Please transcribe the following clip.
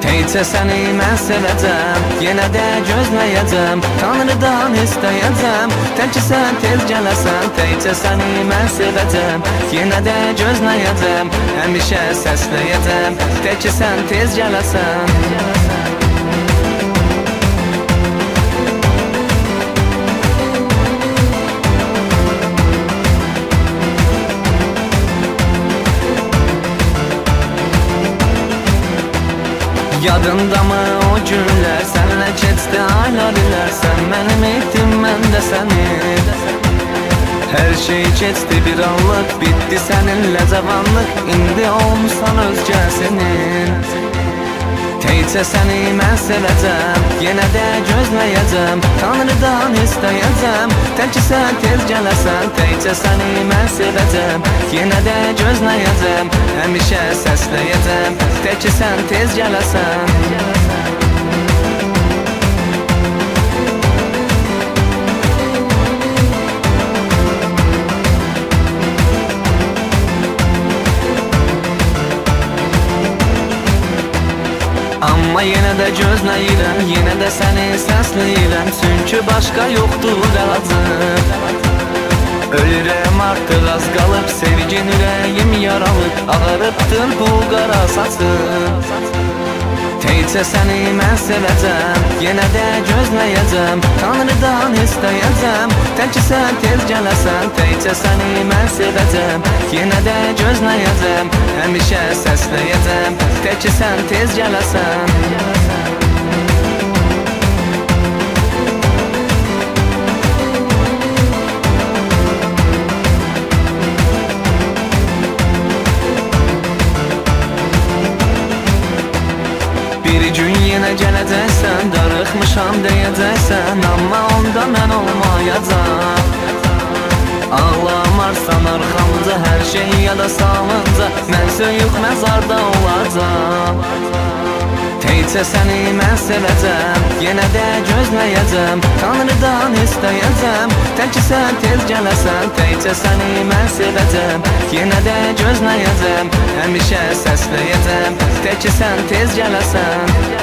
Teycə səni mən sevəcəm, yenə də gözləyəcəm, Tanrıdan istəyəcəm, tək ki sən tez gələsən. Teycə səni mən sevəcəm, yenə də gözləyəcəm, həmişə səsləyəcəm, tək ki sən tez gələsən. Yadında mı o günlər, sənlə keçdi aylar ilər, sən mənim etdin, mən də sənin. Hər şey keçdi bir anlıq, bitdi səninlə cavanlıq, indi olmuşsan özgəsinin. Teycə səni mən sevəcəm, yenə də gözləyəcəm, Tanrıdan istəyəcəm, tək ki sən tez gələsən. Teycə səni mən sevəcəm, yenə də gözləyəcəm, həmişə səsləyəcəm, tək ki sən tez gələsən. Amma yenə də gözləyirəm, yenə də səni səsləyirəm, çünki başqa yoxdur əlacım. Ölürəm artıq az qalıb, sevgin ürəyim yaralıb, ağarıbdır bu qara saçım. Teycə səni mən sevəcəm, yenə də gözləyəcəm, Tanrıdan istəyəcəm, tək ki sən tez gələsən. Teycə səni mən sevəcəm, yenə də gözləyəcəm, həmişə səsləyəcəm, tək ki sən tez gələsən. Bir gün yenə gələcəksən, darıxmışam deyəcəksən, amma onda mən olmayacam. Ağlamarsan arxamca, hər şey yada salınca, mən söyüq məzarda olacam. Teycə səni mən sevəcəm, yenə də gözləyəcəm, Tanrıdan istəyəcəm, tək ki sən tez gələsən. Teycə səni mən sevəcəm, yenə də gözləyəcəm, həmişə səsləyəcəm, tək ki sən tez gələsən.